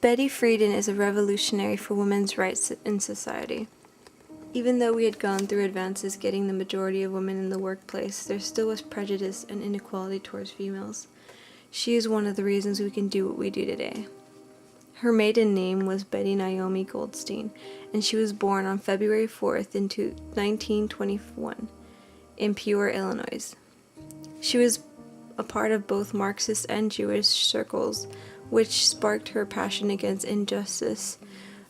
Betty Friedan is a revolutionary for women's rights in society. Even though we had gone through advances getting the majority of women in the workplace, there still was prejudice and inequality towards females. She is one of the reasons we can do what we do today. Her maiden name was Betty Naomi Goldstein, and she was born on February 4th in 1921 in Peoria, Illinois. She was a part of both Marxist and Jewish circles, which sparked her passion against injustice,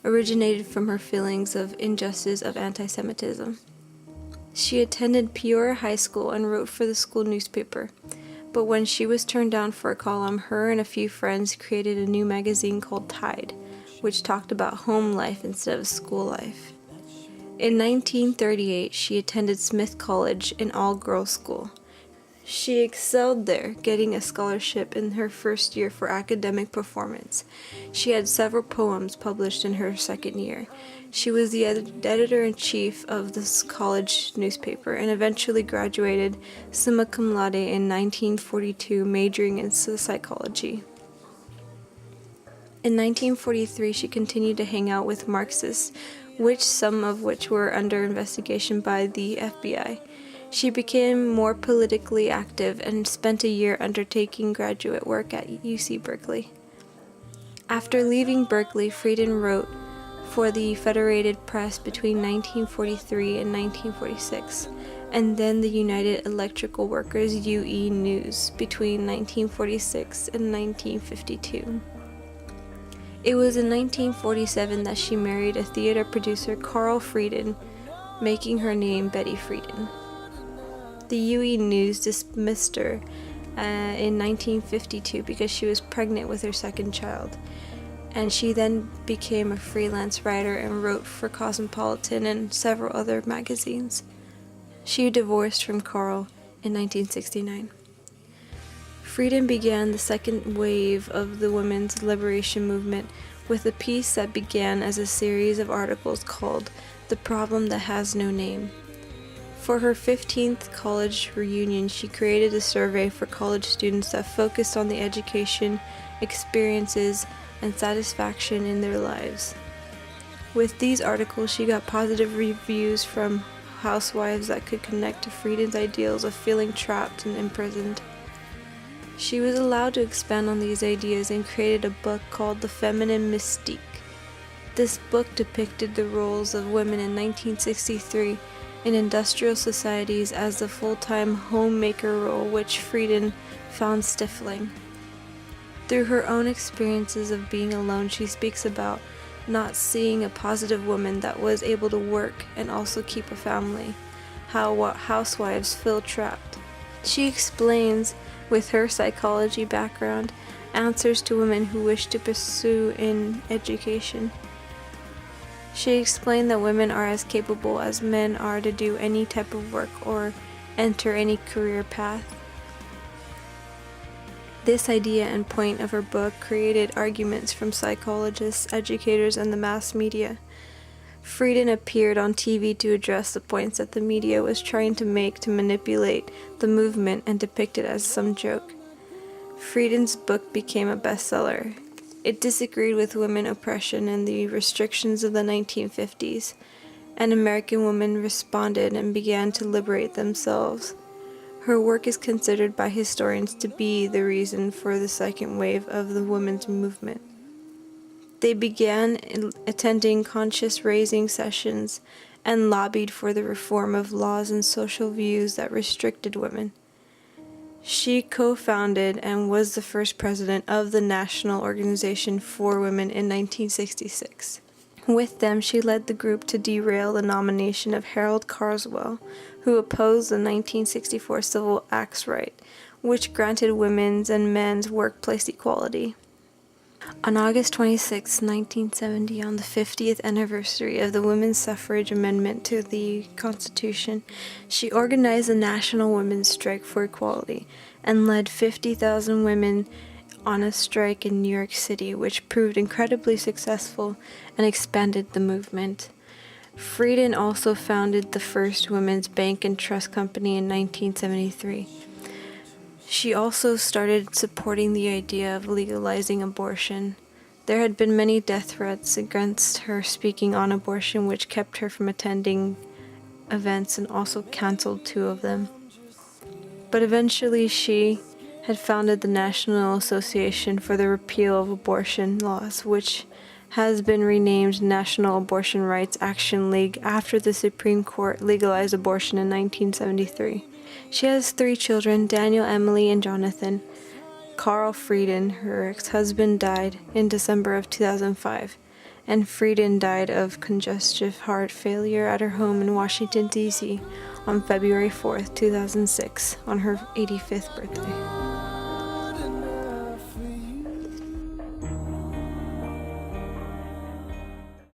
originated from her feelings of injustice of anti-Semitism. She attended Peoria High School and wrote for the school newspaper, but when she was turned down for a column, her and a few friends created a new magazine called Tide, which talked about home life instead of school life. In 1938, she attended Smith College, an all-girls school. She excelled there, getting a scholarship in her first year for academic performance. She had several poems published in her second year. She was the editor-in-chief of this college newspaper and eventually graduated summa cum laude in 1942, majoring in psychology. In 1943, she continued to hang out with Marxists, some of which were under investigation by the FBI. She became more politically active and spent a year undertaking graduate work at UC Berkeley. After leaving Berkeley, Friedan wrote for the Federated Press between 1943 and 1946, and then the United Electrical Workers UE News between 1946 and 1952. It was in 1947 that she married a theater producer, Carl Friedan, making her name Betty Friedan. The UE News dismissed her in 1952 because she was pregnant with her second child, and she then became a freelance writer and wrote for Cosmopolitan and several other magazines. She divorced from Carl in 1969. Friedan began the second wave of the women's liberation movement with a piece that began as a series of articles called "The Problem That Has No Name." For her 15th college reunion, she created a survey for college students that focused on the education, experiences, and satisfaction in their lives. With these articles, she got positive reviews from housewives that could connect to Friedan's ideals of feeling trapped and imprisoned. She was allowed to expand on these ideas and created a book called The Feminine Mystique. This book depicted the roles of women in 1963 in industrial societies as the full-time homemaker role, which Friedan found stifling. Through her own experiences of being alone, she speaks about not seeing a positive woman that was able to work and also keep a family, how housewives feel trapped. She explains, with her psychology background, answers to women who wish to pursue in education. She explained that women are as capable as men are to do any type of work or enter any career path. This idea and point of her book created arguments from psychologists, educators, and the mass media. Friedan appeared on TV to address the points that the media was trying to make to manipulate the movement and depict it as some joke. Friedan's book became a bestseller. It disagreed with women oppression and the restrictions of the 1950s, and American women responded and began to liberate themselves. Her work is considered by historians to be the reason for the second wave of the women's movement. They began attending conscience-raising sessions and lobbied for the reform of laws and social views that restricted women. She co-founded and was the first president of the National Organization for Women in 1966. With them, she led the group to derail the nomination of Harold Carswell, who opposed the 1964 Civil Acts Right, which granted women's and men's workplace equality. On August 26, 1970, on the 50th anniversary of the women's suffrage amendment to the Constitution, she organized a national women's strike for equality and led 50,000 women on a strike in New York City, which proved incredibly successful and expanded the movement. Friedan also founded the first women's bank and trust company in 1973. She also started supporting the idea of legalizing abortion. There had been many death threats against her speaking on abortion, which kept her from attending events and also canceled 2 of them. But eventually she had founded the National Association for the Repeal of Abortion Laws, which has been renamed National Abortion Rights Action League after the Supreme Court legalized abortion in 1973. She has 3 children, Daniel, Emily, and Jonathan. Carl Friedan, her ex-husband, died in December of 2005, and Friedan died of congestive heart failure at her home in Washington, D.C. on February 4th, 2006, on her 85th birthday.